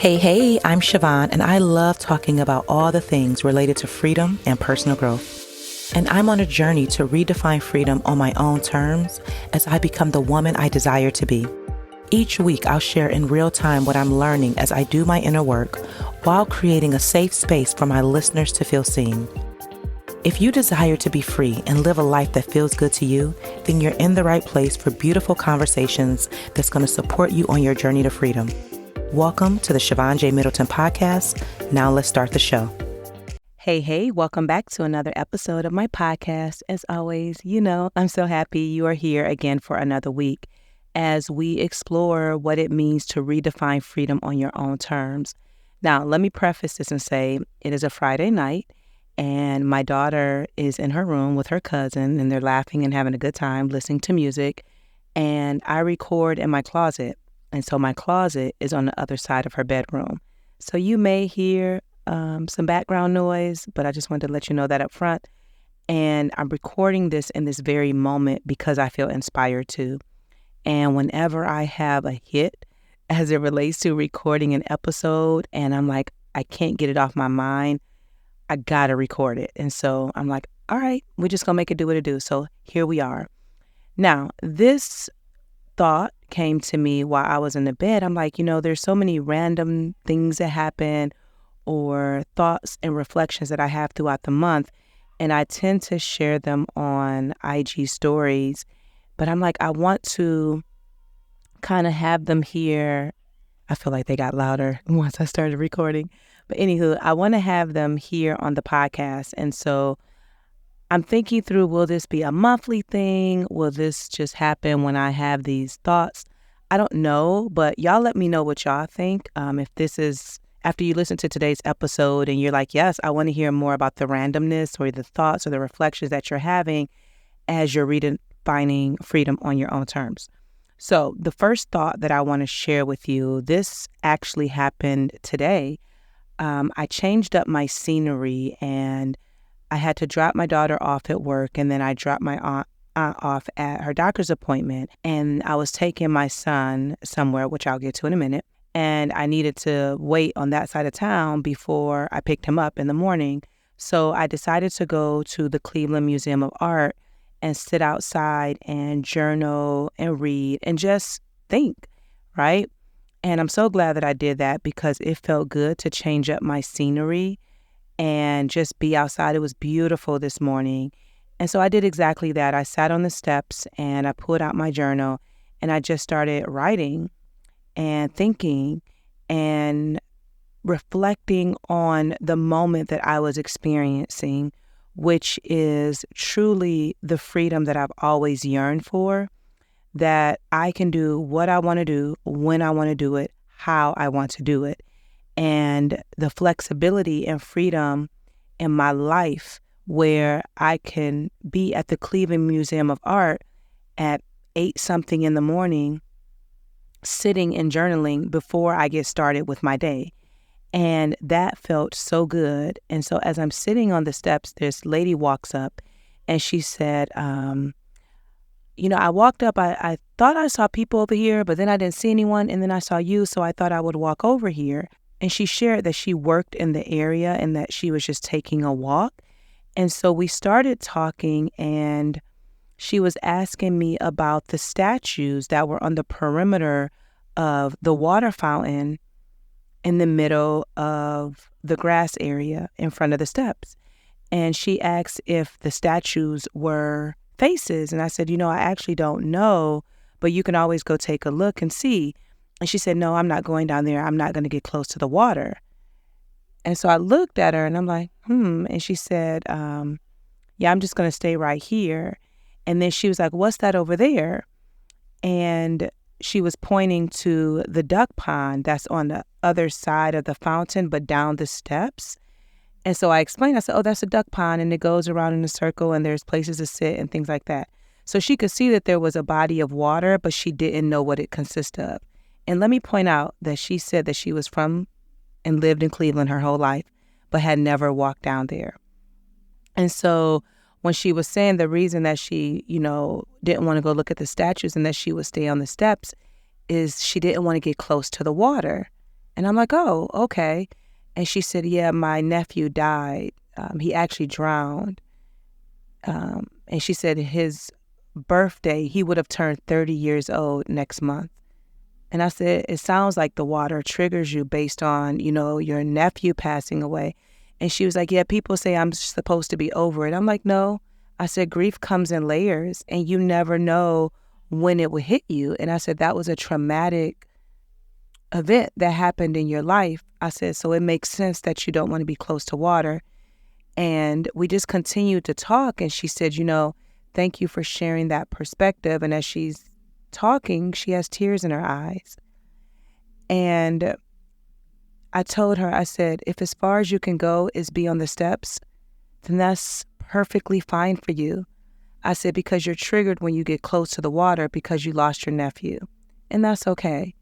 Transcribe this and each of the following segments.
Hey, I'm Siobhan, and I love talking about all the things related to freedom and personal growth. And I'm on a journey to redefine freedom on my own terms as I become the woman I desire to be. Each week, I'll share in real time what I'm learning as I do my inner work while creating a safe space for my listeners to feel seen. If you desire to be free and live a life that feels good to you, then you're in the right place for beautiful conversations that's going to support you on your journey to freedom. Welcome to the Siobhan J. Middleton podcast. Now let's start the show. Hey, welcome back to another episode of my podcast. As always, I'm so happy you are here again for another week as we explore what it means to redefine freedom on your own terms. Now, let me preface this and say it is a Friday night and my daughter is in her room with her cousin and they're laughing and having a good time listening to music. And I record in my closet. And so my closet is on the other side of her bedroom. So you may hear some background noise, but I just wanted to let you know that up front. And I'm recording this in this very moment because I feel inspired to. And whenever I have a hit as it relates to recording an episode and I'm like, I can't get it off my mind, I got to record it. And so I'm like, all right, we're just going to make it do what it do. So here we are. Now, this thought came to me while I was in the bed. I'm like, there's so many random things that happen or thoughts and reflections that I have throughout the month. And I tend to share them on IG stories. But I'm like, I want to kind of have them here. I feel like they got louder once I started recording. But anywho, I want to have them here on the podcast. And so I'm thinking through, will this be a monthly thing? Will this just happen when I have these thoughts? I don't know, but y'all let me know what y'all think. If this is after you listen to today's episode and you're like, yes, I want to hear more about the randomness or the thoughts or the reflections that you're having as you're redefining freedom on your own terms. So the first thought that I want to share with you, this actually happened today. I changed up my scenery and I had to drop my daughter off at work, and then I dropped my aunt off at her doctor's appointment, and I was taking my son somewhere, which I'll get to in a minute, and I needed to wait on that side of town before I picked him up in the morning. So I decided to go to the Cleveland Museum of Art and sit outside and journal and read and just think, right? And I'm so glad that I did that because it felt good to change up my scenery and just be outside. It was beautiful this morning. And so I did exactly that. I sat on the steps and I pulled out my journal and I just started writing and thinking and reflecting on the moment that I was experiencing, which is truly the freedom that I've always yearned for, that I can do what I want to do, when I want to do it, how I want to do it. And the flexibility and freedom in my life where I can be at the Cleveland Museum of Art at 8-something in the morning, sitting and journaling before I get started with my day. And that felt so good. And so as I'm sitting on the steps, this lady walks up and she said, I walked up, I thought I saw people over here, but then I didn't see anyone. And then I saw you, so I thought I would walk over here. And she shared that she worked in the area and that she was just taking a walk. And so we started talking and she was asking me about the statues that were on the perimeter of the water fountain in the middle of the grass area in front of the steps. And she asked if the statues were faces. And I said, I actually don't know, but you can always go take a look and see. And she said, no, I'm not going down there. I'm not going to get close to the water. And so I looked at her and I'm like, And she said, I'm just going to stay right here. And then she was like, what's that over there? And she was pointing to the duck pond that's on the other side of the fountain, but down the steps. And so I explained, I said, oh, that's a duck pond and it goes around in a circle and there's places to sit and things like that. So she could see that there was a body of water, but she didn't know what it consisted of. And let me point out that she said that she was from and lived in Cleveland her whole life, but had never walked down there. And so when she was saying the reason that she, didn't want to go look at the statues and that she would stay on the steps is she didn't want to get close to the water. And I'm like, oh, okay. And she said, yeah, my nephew died. He actually drowned. And she said his birthday, he would have turned 30 years old next month. And I said, it sounds like the water triggers you based on, your nephew passing away. And she was like, yeah, people say I'm supposed to be over it. I'm like, no. I said, grief comes in layers and you never know when it will hit you. And I said, that was a traumatic event that happened in your life. I said, so it makes sense that you don't want to be close to water. And we just continued to talk. And she said, thank you for sharing that perspective. And as she's talking, she has tears in her eyes. And I told her, I said, if as far as you can go is be on the steps, then that's perfectly fine for you. I said, because you're triggered when you get close to the water because you lost your nephew. And that's okay.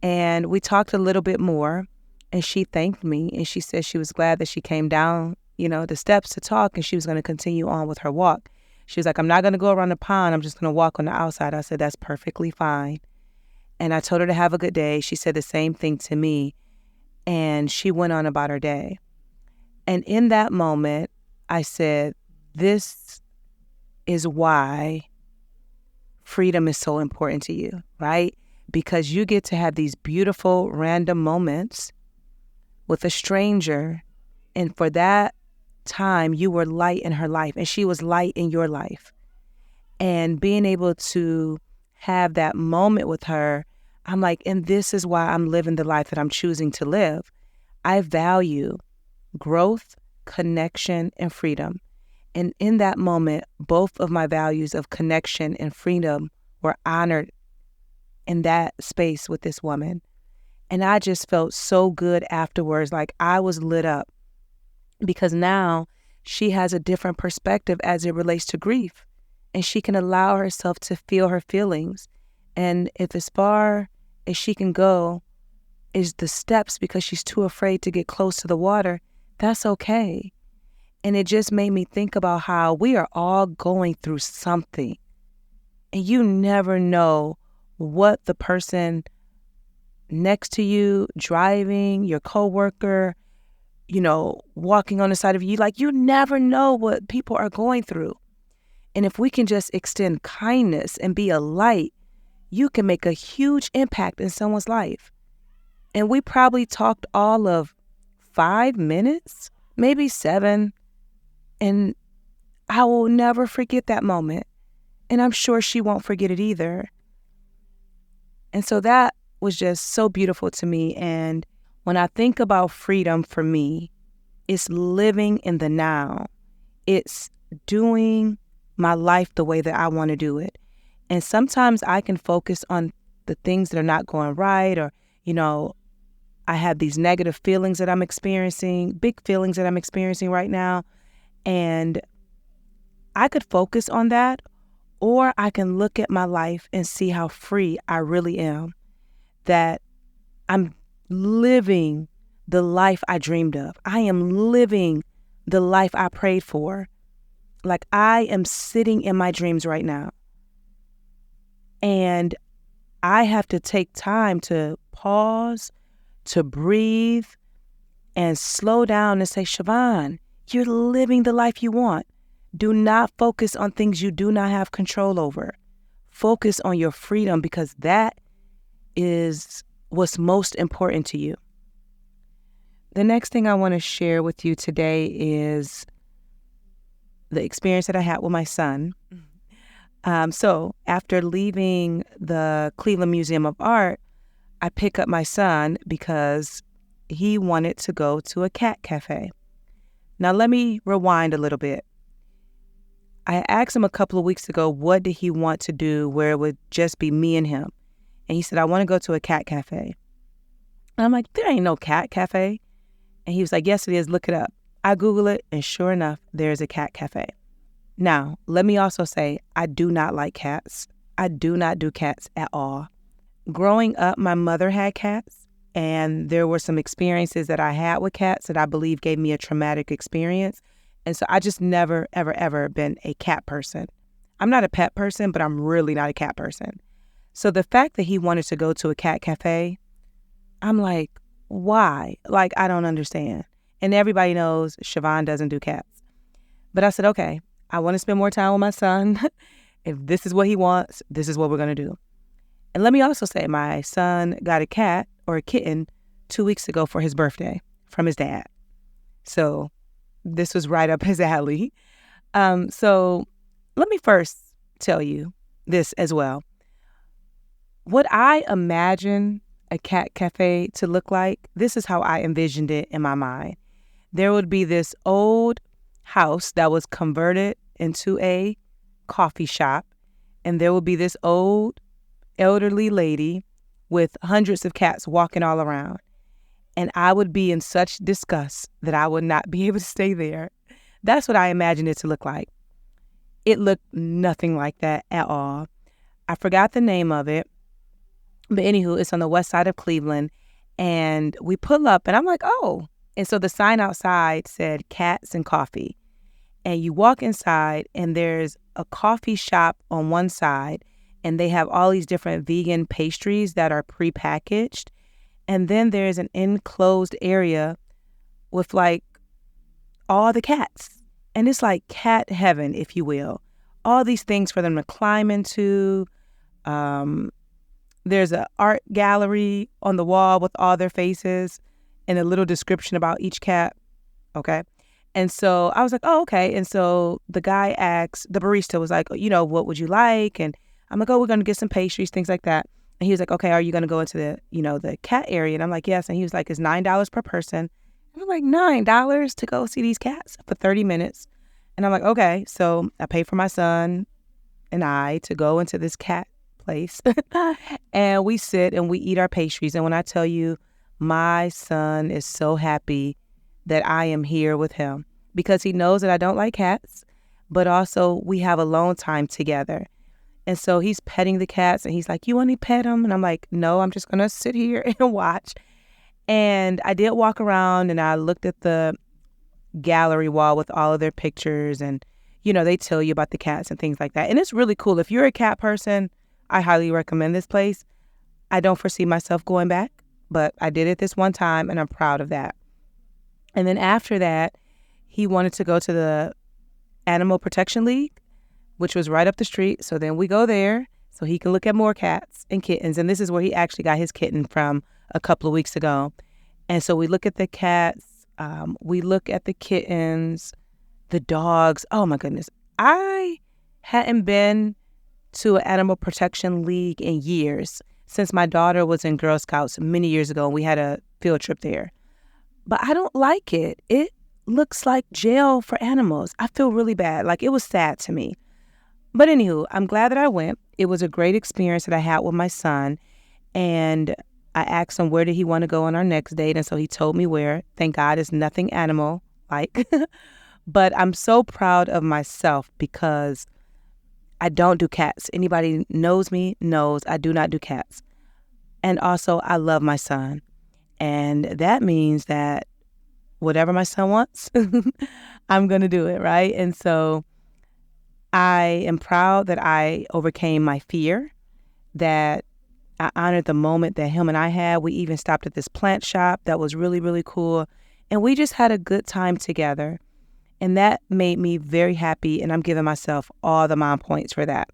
And we talked a little bit more, and she thanked me, and she said she was glad that she came down, the steps to talk, and she was going to continue on with her walk. She was like, I'm not going to go around the pond. I'm just going to walk on the outside. I said, that's perfectly fine. And I told her to have a good day. She said the same thing to me, and she went on about her day. And in that moment, I said, this is why freedom is so important to you, right? Because you get to have these beautiful random moments with a stranger. And for that time, you were light in her life and she was light in your life. And being able to have that moment with her, I'm like, and this is why I'm living the life that I'm choosing to live. I value growth, connection, and freedom. And in that moment, both of my values of connection and freedom were honored in that space with this woman. And I just felt so good afterwards, like I was lit up, because now she has a different perspective as it relates to grief, and she can allow herself to feel her feelings. And if as far as she can go is the steps because she's too afraid to get close to the water, that's okay. And it just made me think about how we are all going through something, and you never know what the person next to you, driving, your coworker, walking on the side of you, like you never know what people are going through. And if we can just extend kindness and be a light, you can make a huge impact in someone's life. And we probably talked all of 5 minutes, maybe 7. And I will never forget that moment. And I'm sure she won't forget it either. And so that was just so beautiful to me. And when I think about freedom for me, it's living in the now. It's doing my life the way that I want to do it. And sometimes I can focus on the things that are not going right, or, I have these negative feelings that I'm experiencing, big feelings that I'm experiencing right now. And I could focus on that, or I can look at my life and see how free I really am, that I'm living the life I dreamed of. I am living the life I prayed for. Like I am sitting in my dreams right now. And I have to take time to pause, to breathe, and slow down and say, Siobhan, you're living the life you want. Do not focus on things you do not have control over. Focus on your freedom, because that is what's most important to you. The next thing I want to share with you today is the experience that I had with my son. So after leaving the Cleveland Museum of Art, I pick up my son because he wanted to go to a cat cafe. Now, let me rewind a little bit. I asked him a couple of weeks ago, what did he want to do where it would just be me and him? And he said, I want to go to a cat cafe. And I'm like, there ain't no cat cafe. And he was like, yes, it is. Look it up. I Google it, and sure enough, there's a cat cafe. Now, let me also say, I do not like cats. I do not do cats at all. Growing up, my mother had cats, and there were some experiences that I had with cats that I believe gave me a traumatic experience. And so I just never, ever, ever been a cat person. I'm not a pet person, but I'm really not a cat person. So the fact that he wanted to go to a cat cafe, I'm like, why? Like, I don't understand. And everybody knows Siobhan doesn't do cats. But I said, okay, I want to spend more time with my son. If this is what he wants, this is what we're going to do. And let me also say, my son got a cat or a kitten 2 weeks ago for his birthday from his dad. So this was right up his alley. So let me first tell you this as well. What I imagine a cat cafe to look like, this is how I envisioned it in my mind. There would be this old house that was converted into a coffee shop, and there would be this old elderly lady with hundreds of cats walking all around. And I would be in such disgust that I would not be able to stay there. That's what I imagined it to look like. It looked nothing like that at all. I forgot the name of it. But anywho, it's on the west side of Cleveland. And we pull up and I'm like, oh. And so the sign outside said cats and coffee. And you walk inside and there's a coffee shop on one side. And they have all these different vegan pastries that are prepackaged. And then there's an enclosed area with like all the cats. And it's like cat heaven, if you will. All these things for them to climb into. There's an art gallery on the wall with all their faces and a little description about each cat. Okay. And so I was like, oh, okay. And so the guy asked, the barista was like, what would you like? And I'm like, oh, we're going to get some pastries, things like that. And he was like, okay, are you going to go into the cat area? And I'm like, yes. And he was like, it's $9 per person. And I'm like, $9 to go see these cats for 30 minutes. And I'm like, okay. So I pay for my son and I to go into this cat place. And we sit and we eat our pastries. And when I tell you, my son is so happy that I am here with him because he knows that I don't like cats, but also we have alone time together. And so he's petting the cats and he's like, you want to pet them? And I'm like, no, I'm just going to sit here and watch. And I did walk around and I looked at the gallery wall with all of their pictures and, they tell you about the cats and things like that. And it's really cool. If you're a cat person, I highly recommend this place. I don't foresee myself going back, but I did it this one time and I'm proud of that. And then after that, he wanted to go to the Animal Protection League, which was right up the street. So then we go there so he can look at more cats and kittens. And this is where he actually got his kitten from a couple of weeks ago. And so we look at the cats, we look at the kittens, the dogs. Oh my goodness. I hadn't been to an Animal Protection League in years since my daughter was in Girl Scouts many years ago and we had a field trip there. But I don't like it. It looks like jail for animals. I feel really bad. Like, it was sad to me. But anywho, I'm glad that I went. It was a great experience that I had with my son. And I asked him where did he want to go on our next date. And so he told me where. Thank God it's nothing animal-like. But I'm so proud of myself because I don't do cats. Anybody knows me knows I do not do cats. And also, I love my son. And that means that whatever my son wants, I'm going to do it, right? And so I am proud that I overcame my fear, that I honored the moment that him and I had. We even stopped at this plant shop that was really, really cool. And we just had a good time together. And that made me very happy. And I'm giving myself all the mom points for that.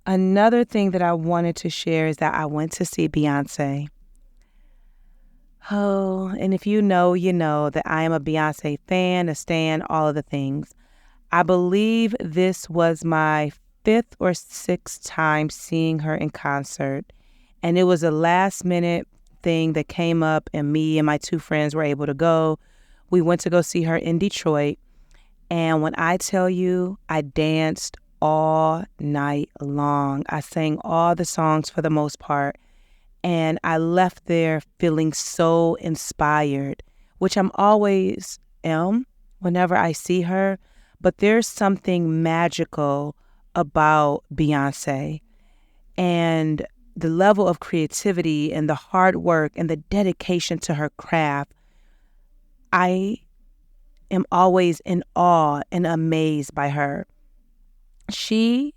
Another thing that I wanted to share is that I went to see Beyonce. Oh, and if you know that I am a Beyonce fan, a stan, all of the things. I believe this was my 5th or 6th time seeing her in concert. And it was a last minute thing that came up and me and my 2 friends were able to go. We went to go see her in Detroit. And when I tell you, I danced all night long. I sang all the songs for the most part. And I left there feeling so inspired, which I'm always am whenever I see her. But there's something magical about Beyonce and the level of creativity and the hard work and the dedication to her craft. I am always in awe and amazed by her. She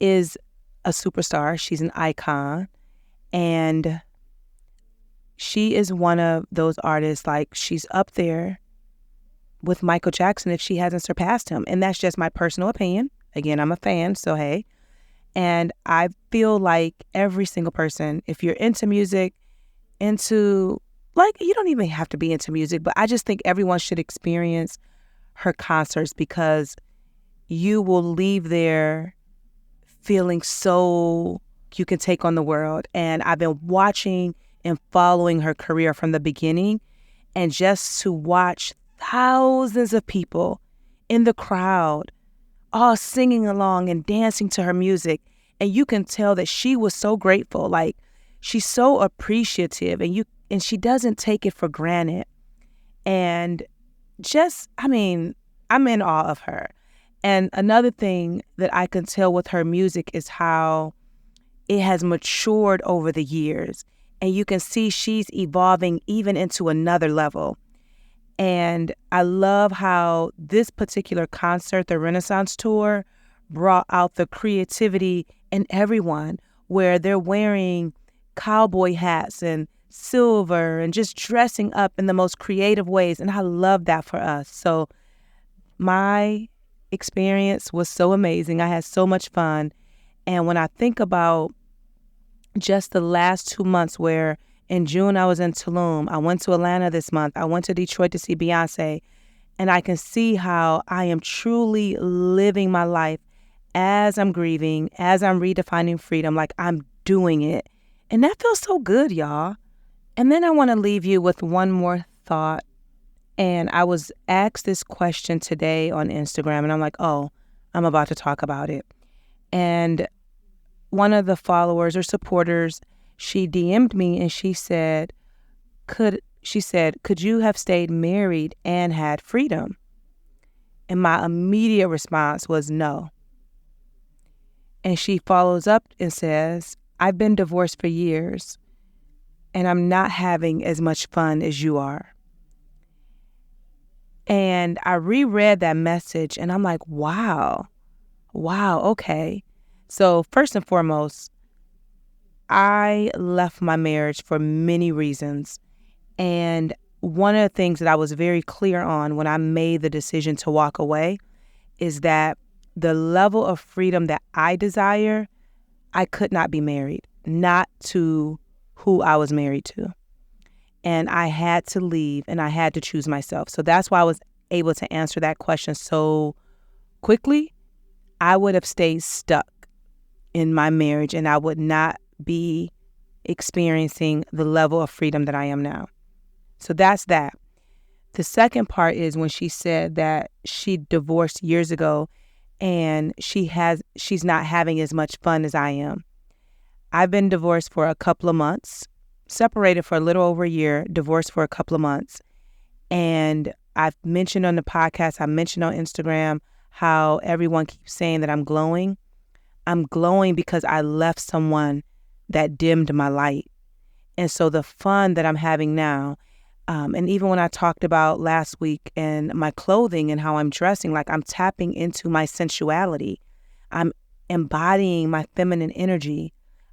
is a superstar. She's an icon. And she is one of those artists, like she's up there with Michael Jackson if she hasn't surpassed him. And that's just my personal opinion. Again, I'm a fan, so hey. And I feel like every single person, if you're into music, you don't even have to be into music, but I just think everyone should experience her concerts because you will leave there feeling so you can take on the world. And I've been watching and following her career from the beginning, and just to watch thousands of people in the crowd all singing along and dancing to her music. And you can tell that she was so grateful. Like, she's so appreciative, and she doesn't take it for granted. And I'm in awe of her. And another thing that I can tell with her music is how it has matured over the years. And you can see she's evolving even into another level. And I love how this particular concert, the Renaissance Tour, brought out the creativity in everyone, where they're wearing cowboy hats and silver and just dressing up in the most creative ways. And I love that for us. So my experience was so amazing. I had so much fun. And when I think about just the last 2 months, where in June I was in Tulum, I went to Atlanta this month, I went to Detroit to see Beyonce, and I can see how I am truly living my life as I'm grieving, as I'm redefining freedom, like I'm doing it. And that feels so good, y'all. And then I want to leave you with one more thought. And I was asked this question today on Instagram, and I'm like, oh, I'm about to talk about it. And one of the followers or supporters, she DM'd me and she said, could you have stayed married and had freedom? And my immediate response was no. And she follows up and says, I've been divorced for years and I'm not having as much fun as you are. And I reread that message and I'm like, wow, okay. So first and foremost, I left my marriage for many reasons. And one of the things that I was very clear on when I made the decision to walk away is that the level of freedom that I desire, I could not be married, not to who I was married to. And I had to leave and I had to choose myself. So that's why I was able to answer that question so quickly. I would have stayed stuck in my marriage and I would not be experiencing the level of freedom that I am now. So that's that. The second part is when she said that she divorced years ago and she's not having as much fun as I am. I've been divorced for a couple of months, separated for a little over a year, divorced for a couple of months. And I've mentioned on the podcast, I mentioned on Instagram how everyone keeps saying that I'm glowing. I'm glowing because I left someone that dimmed my light. And so the fun that I'm having now, and even when I talked about last week and my clothing and how I'm dressing, like I'm tapping into my sensuality. I'm embodying my feminine energy.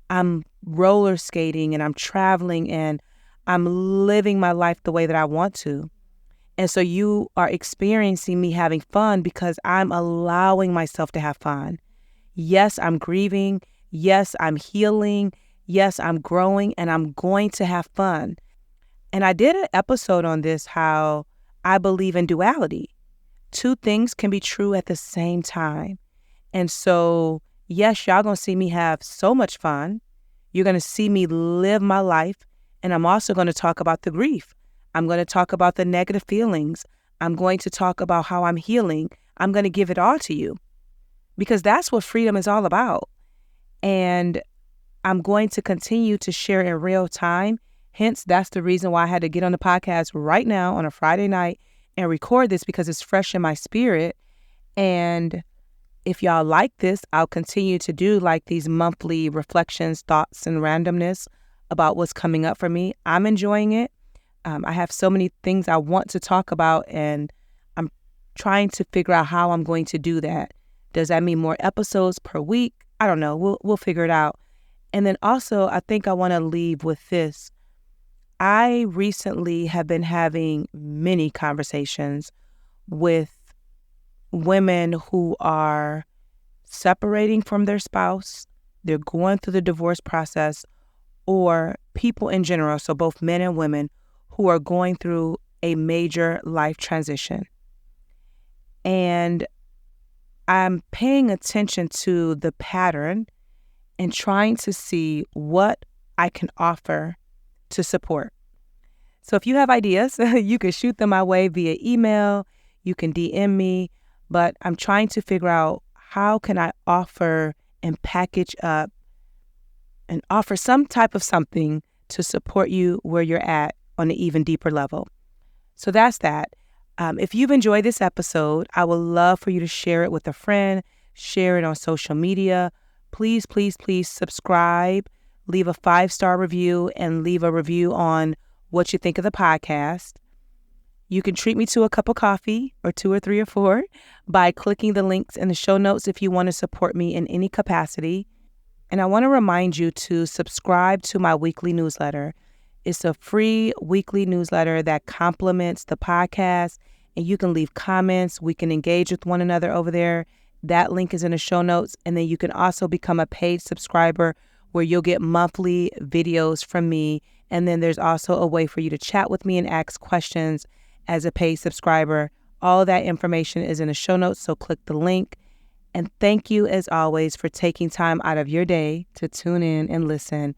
I'm roller skating and I'm traveling and I'm living my life the way that I want to. And so you are experiencing me having fun because I'm allowing myself to have fun. Yes, I'm grieving. Yes, I'm healing. Yes, I'm growing and I'm going to have fun. And I did an episode on this, how I believe in duality. Two things can be true at the same time. And so, yes, y'all going to see me have so much fun. You're going to see me live my life. And I'm also going to talk about the grief. I'm going to talk about the negative feelings. I'm going to talk about how I'm healing. I'm going to give it all to you because that's what freedom is all about. And I'm going to continue to share in real time. Hence, that's the reason why I had to get on the podcast right now on a Friday night and record this because it's fresh in my spirit. And if y'all like this, I'll continue to do like these monthly reflections, thoughts, and randomness about what's coming up for me. I'm enjoying it. I have so many things I want to talk about, and I'm trying to figure out how I'm going to do that. Does that mean more episodes per week? I don't know. We'll figure it out. And then also, I think I want to leave with this. I recently have been having many conversations with women who are separating from their spouse, they're going through the divorce process, or people in general, so both men and women, who are going through a major life transition. And I'm paying attention to the pattern and trying to see what I can offer to support. So if you have ideas, you can shoot them my way via email, you can DM me, but I'm trying to figure out how can I offer and package up and offer some type of something to support you where you're at on an even deeper level. So that's that. If you've enjoyed this episode, I would love for you to share it with a friend, share it on social media. Please, please, please subscribe, leave a 5-star review, and leave a review on what you think of the podcast. You can treat me to a cup of coffee, or 2 or 3 or 4, by clicking the links in the show notes if you want to support me in any capacity. And I want to remind you to subscribe to my weekly newsletter. It's a free weekly newsletter that complements the podcast, and you can leave comments. We can engage with one another over there. That link is in the show notes. And then you can also become a paid subscriber where you'll get monthly videos from me. And then there's also a way for you to chat with me and ask questions as a paid subscriber. All that information is in the show notes, so click the link. And thank you, as always, for taking time out of your day to tune in and listen.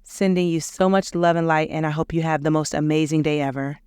Sending you so much love and light, and I hope you have the most amazing day ever.